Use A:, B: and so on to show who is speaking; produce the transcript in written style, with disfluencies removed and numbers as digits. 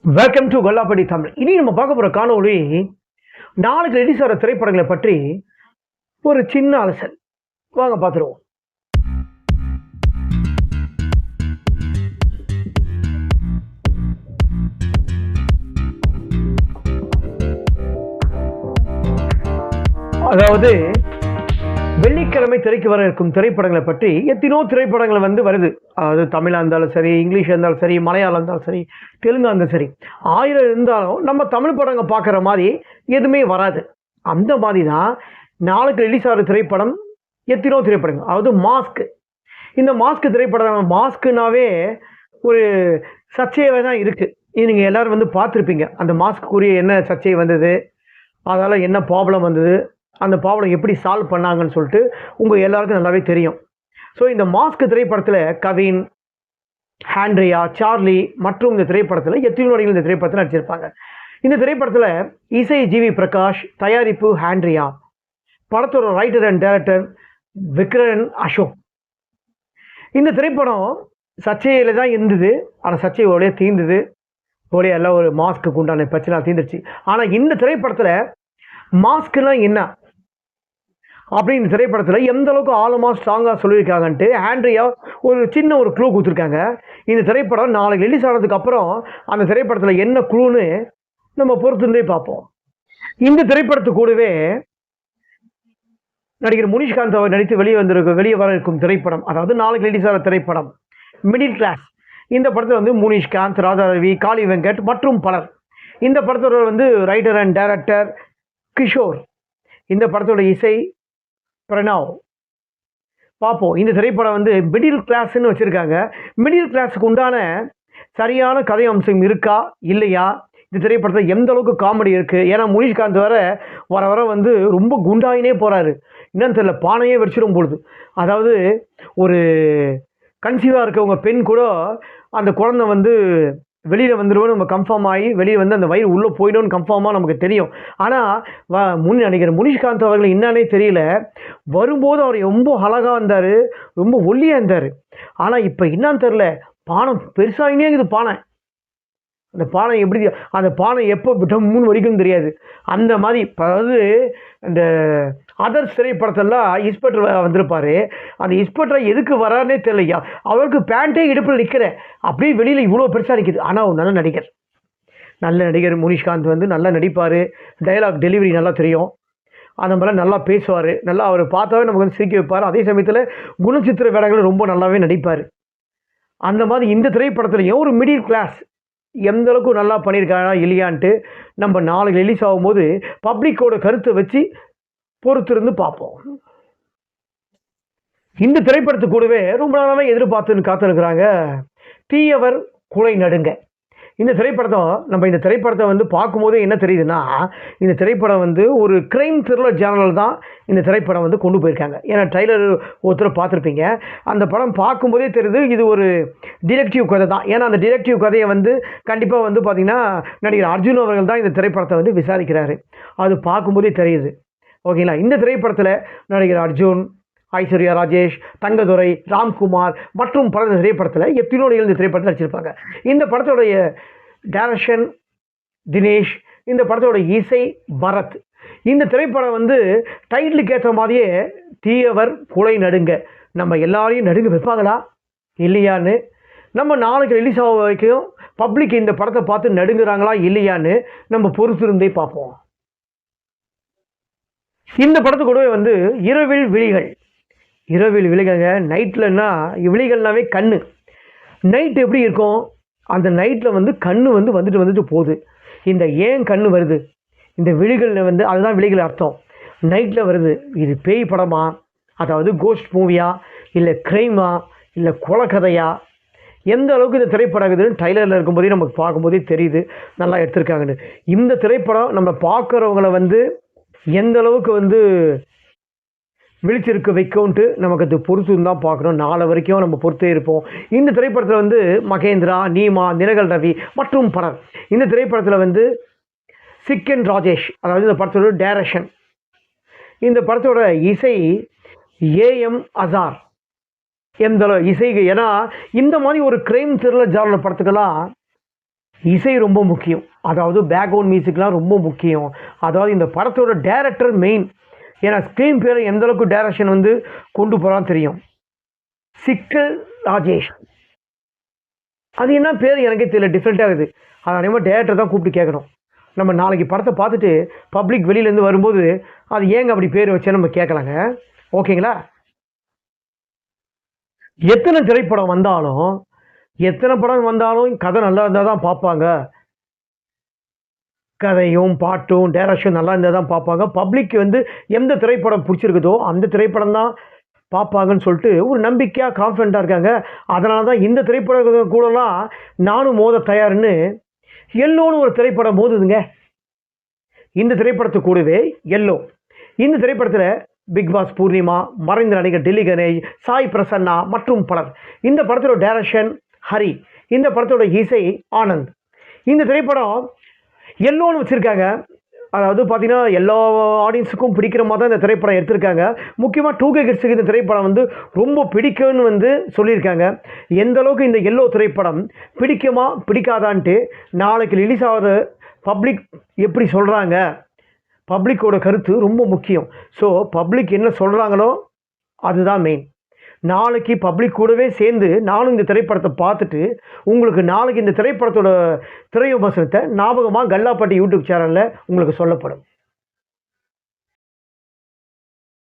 A: Welcome to கொல்லாப்பட்டி Tamil. இனி நம்ம பார்க்க போகிற காணொளி நாளைக்கு ரிலீஸ் ஆகிற திரைப்படங்களை பற்றி ஒரு சின்ன அலசல். வாங்க பார்த்துருவோம். அதாவது வெள்ளிக்கிழமை திரைக்கு வர இருக்கும் திரைப்படங்களை பற்றி எத்தனோ திரைப்படங்கள் வருது. அதாவது தமிழாக இருந்தாலும் சரி, இங்கிலீஷாக இருந்தாலும் சரி, மலையாளம் இருந்தாலும் சரி, தெலுங்காக இருந்தாலும் சரி, 1000 இருந்தாலும் நம்ம தமிழ் படங்கள் பார்க்குற மாதிரி எதுவுமே வராது. அந்த மாதிரி தான் நாளைக்கு ரிலீஸ் ஆகிற திரைப்படம் எத்தனோ திரைப்படங்கள். அதாவது மாஸ்க். இந்த மாஸ்க் திரைப்படம், மாஸ்க்குனாவே ஒரு சர்ச்சையாகவே தான் இருக்குது. இது நீங்கள் எல்லோரும் பார்த்துருப்பீங்க. அந்த மாஸ்க்குரிய என்ன சர்ச்சை வந்தது, அதால் என்ன ப்ராப்ளம் வந்தது, அந்த ப்ராப்ளம் எப்படி சால்வ் பண்ணாங்கன்னு சொல்லிட்டு உங்கள் எல்லாருக்கும் நல்லாவே தெரியும். ஸோ இந்த மாஸ்க் திரைப்படத்தில் கவின், ஆண்ட்ரியா, சார்லி மற்றும் இந்த திரைப்படத்தில் எத்தனை நடிகர்கள் இந்த திரைப்படத்தில் நடிச்சிருப்பாங்க. இந்த திரைப்படத்தில் இசை ஜிவி பிரகாஷ், தயாரிப்பு ஆண்ட்ரியா, படத்தோட writer and director Vitran Ashok. இந்த திரைப்படம் சர்ச்சையில் தான் இருந்தது. ஆனால் சர்ச்சையோடய தீர்ந்தது. ஓடைய எல்லாம் ஒரு மாஸ்க்கு உண்டான பிரச்சனை தீர்ந்துருச்சு. ஆனால் இந்த திரைப்படத்தில் மாஸ்க்லாம் என்ன அப்படின்னு திரைப்படத்தில் எந்த அளவுக்கு ஆழமாக ஸ்ட்ராங்காக சொல்லியிருக்காங்கன்ட்டு ஆண்ட்ரியா ஒரு சின்ன ஒரு க்ளூ கொடுத்துருக்காங்க. இந்த திரைப்படம் நாளைக்கு ரிலீஸ் ஆனதுக்கு அப்புறம் அந்த திரைப்படத்தில் என்ன க்ளூன்னு நம்ம பொறுத்திருந்தே பார்ப்போம். இந்த திரைப்படத்து கூடவே நடிகர் முனிஷ்காந்த் அவர் நடித்து வெளியே வர இருக்கும் திரைப்படம், அதாவது நாளைக்கு ரிலீஸ் ஆகிற திரைப்படம் மிடில் கிளாஸ். இந்த படத்தில் முனிஷ்காந்த், ராதா ரவி, காளி வெங்கட் மற்றும் பலர். இந்த படத்தோட ரைட்டர் அண்ட் டைரக்டர் கிஷோர். இந்த படத்தோட இசை பிரணவ். பார்ப்போம். இந்த திரைப்படம் மிடில் கிளாஸ்ன்னு வச்சுருக்காங்க. மிடில் கிளாஸுக்கு உண்டான சரியான கதை அம்சம் இருக்கா இல்லையா, இந்த திரைப்படத்தில் எந்த அளவுக்கு காமெடி இருக்குது. ஏன்னா முனிஷ்காந்த் வர ரொம்ப குண்டாயினே போகிறாரு. என்னன்னு தெரியல, பானையே வெடிச்சிடும் பொழுது. அதாவது ஒரு கன்சீவாக இருக்கவங்க பெண் கூட அந்த குழந்தை வெளியில் வந்துடுவோன்னு நம்ம கன்ஃபார்ம் ஆகி வெளியே அந்த வயிறு உள்ளே போயிடும்னு கன்ஃபார்மாக நமக்கு தெரியும். ஆனால் நடிகர் முனிஷ்காந்த் அவர்கள் என்னன்னே தெரியல, வரும்போது அவர் ரொம்ப அழகாக இருந்தார், ரொம்ப ஒல்லியாக இருந்தார். ஆனால் இப்போ என்னன்னு தெரில, பானை பெருசாகினே இருக்குது. அந்த பானை எப்படி, அந்த பானை எப்போ டம்முன்னு வரைக்கும் தெரியாது. அந்த மாதிரி அதாவது இந்த அதர்ஸ் திரைப்படத்தெல்லாம் இன்ஸ்பெக்டர் வந்திருப்பார். அந்த இன்ஸ்பெக்டர் எதுக்கு வரானே தெரியலையா, அவருக்கு பேண்ட்டே இடுப்பில் நிற்கிற, அப்படியே வெளியில் இவ்வளோ பெருசாக நிற்கிது. ஆனால் ஒரு நல்ல நடிகர் முனிஷ்காந்த் நல்லா நடிப்பார். டைலாக் டெலிவரி நல்லா தெரியும். அந்த மாதிரிலாம் நல்லா பேசுவார். நல்லா அவர் பார்த்தாவே நமக்கு சிரிக்க வைப்பார். அதே சமயத்தில் குணச்சித்திர வேடங்களும் ரொம்ப நல்லாவே நடிப்பார். அந்த மாதிரி இந்த திரைப்படத்துலையும் ஒரு மிடில் கிளாஸ் எந்த அளவுக்கு நல்லா பண்ணியிருக்காங்களா இல்லையான்ட்டு நம்ம நாளைக்கு ரிலீஸ் ஆகும்போது பப்ளிக்கோட கருத்தை வச்சு பொறுத்திருந்து பார்ப்போம். இந்த திரைப்படத்து கூடவே ரொம்ப நாளாவே எதிர்பார்த்துன்னு காத்திருக்கிறாங்க தீயவர் குலை நடுங்க. இந்த திரைப்படத்தை பார்க்கும்போது என்ன தெரியுதுன்னா, இந்த திரைப்படம் ஒரு கிரைம் த்ரில்லர் ஜானல் தான் இந்த திரைப்படம் கொண்டு போயிருக்காங்க. ஏன்னா ட்ரைலர் ஒருத்தர் பார்த்துருப்பீங்க. அந்த படம் பார்க்கும்போதே தெரியுது இது ஒரு டிடெக்டிவ் கதை தான். ஏன்னா அந்த டிடெக்டிவ் கதையை கண்டிப்பாக பார்த்திங்கன்னா நடிகர் அர்ஜுன் அவர்கள் தான் இந்த திரைப்படத்தை விசாரிக்கிறாரு. அது பார்க்கும்போதே தெரியுது. ஓகேங்களா. இந்த திரைப்படத்தில் நடிகர் அர்ஜுன், ஐஸ்வர்யா ராஜேஷ், தங்கதுரை, ராம்குமார் மற்றும் பல திரைப்படத்தில் எத்தனோ இந்த திரைப்படத்தில் நடிச்சிருப்பாங்க. இந்த படத்தோடைய டைரக்ஷன் தினேஷ். இந்த படத்தோட இசை பரத். இந்த திரைப்படம் டைட்டிலுக்கு ஏற்ற மாதிரியே தீயவர் குலை நடுங்க. நம்ம எல்லாரையும் நடுங்க வைப்பாங்களா இல்லையான்னு நம்ம நாளைக்கு ரிலீஸ் ஆக வரைக்கும் பப்ளிக் இந்த படத்தை பார்த்து நடுங்குறாங்களா இல்லையான்னு நம்ம பொறுத்திருந்தே பார்ப்போம். இந்த படத்து கூடவே இரவில் விழிகள். இரவில் விழிகள்ங்க. நைட்லன்னா விழிகள்னாவே கண்ணு. நைட் எப்படி இருக்கும், அந்த நைட்டில் கண்ணு வந்துட்டு போகுது. இந்த ஏன் கண்ணு வருது, இந்த விழிகள் அதுதான் விழிகள் அர்த்தம். நைட்டில் வருது. இது பேய் படமா, அதாவது கோஸ்ட் மூவியா, இல்லை கிரைமா, இல்லை கொலைக்கதையா, எந்த அளவுக்கு இந்த திரைப்படம் இருக்குதுன்னு ட்ரைலரில் இருக்கும்போதே நமக்கு பார்க்கும்போதே தெரியுது நல்லா எடுத்திருக்காங்கன்னு. இந்த திரைப்படம் நம்ம பார்க்குறவங்கள எந்த அளவுக்கு விழிச்சிருக்க வைக்கும்ன்ட்டு நமக்கு அது பொறுத்து தான் பார்க்கணும். நாளை வரைக்கும் நம்ம பொறுத்தே இருப்போம். இந்த திரைப்படத்தில் மகேந்திரா, நீமா, நிரகல் ரவி மற்றும் பலர். இந்த திரைப்படத்தில் சிக்கன் ராஜேஷ், அதாவது இந்த படத்தோட டைரக்ஷன். இந்த படத்தோட இசை ஏஎம் அசார். எந்த இசைக்கு, ஏன்னா இந்த மாதிரி ஒரு கிரைம் த்ரில்லர் ஜானல் படத்துக்கெல்லாம் இசை ரொம்ப முக்கியம். அதாவது பேக்ரவுண்ட் மியூசிக்லாம் ரொம்ப முக்கியம். அதாவது இந்த படத்தோட டைரக்டர் மெயின். ஏன்னா ஸ்க்ரீன் பேரை எந்த அளவுக்கு டைரக்ஷன் வந்து கொண்டு போகிறான்னு தெரியும். சிக்கல் ராஜேஷ். அது என்ன பேர் எனக்கே தெரியல, டிஃப்ரெண்ட்டாக இருக்குது. அது அதே மாதிரி டேரக்டர் தான் கூப்பிட்டு கேட்கணும். நம்ம நாளைக்கு படத்தை பார்த்துட்டு பப்ளிக் வெளியிலேருந்து வரும்போது அது ஏங்க அப்படி பேர் வச்சா நம்ம கேட்கலாங்க. ஓகேங்களா? எத்தனை திரைப்படம் வந்தாலும் எத்தனை படம் வந்தாலும் கதை நல்லா இருந்தால் தான் பார்ப்பாங்க. கதையும் பாட்டும் டைரக்ஷன் நல்லா இருந்தால் தான் பார்ப்பாங்க. பப்ளிக் வந்து எந்த திரைப்படம் பிடிச்சிருக்குதோ அந்த திரைப்படம் தான் பார்ப்பாங்கன்னு சொல்லிட்டு ஒரு நம்பிக்கையாக கான்ஃபிடண்ட்டாக இருக்காங்க. அதனால தான் இந்த திரைப்படம் கூடலாம் நானும் மோத தயார்னு எல்லோன்னு ஒரு திரைப்படம் மோதுதுங்க. இந்த திரைப்படத்து கூடவே எல்லோ. இந்த திரைப்படத்தில் பிக் பாஸ் பூர்ணிமா, மறைந்த நடிகர் டெல்லி கணேஷ், சாய் பிரசன்னா மற்றும் பலர். இந்த படத்தோட டைரக்ஷன் ஹரி. இந்த படத்தோட இசை ஆனந்த். இந்த திரைப்படம் எல்லோன்னு வச்சுருக்காங்க. அதாவது பார்த்தீங்கன்னா எல்லா ஆடியன்ஸுக்கும் பிடிக்கிற மாதிரி தான் இந்த திரைப்படம் எடுத்திருக்காங்க. முக்கியமாக 2K கிட்ஸுக்கு இந்த திரைப்படம் வந்து ரொம்ப பிடிக்கும்னு வந்து சொல்லியிருக்காங்க. எந்த அளவுக்கு இந்த எல்லோ திரைப்படம் பிடிக்குமா பிடிக்காதான்ட்டு நாளைக்கு ரிலீஸ் ஆகிற பப்ளிக் எப்படி சொல்கிறாங்க, பப்ளிக்கோட கருத்து ரொம்ப முக்கியம். ஸோ பப்ளிக் என்ன சொல்கிறாங்களோ அதுதான் மெயின். நாளைக்கு பப்ளிக் கூடவே சேர்ந்து நானும் இந்த திரைப்படத்தை பார்த்துட்டு உங்களுக்கு நாளைக்கு இந்த திரைப்படத்தோட திரை விமர்சனத்தை ஞாபகமாக கல்லாப்பட்டி யூடியூப் சேனலில் உங்களுக்கு சொல்லப்படும்.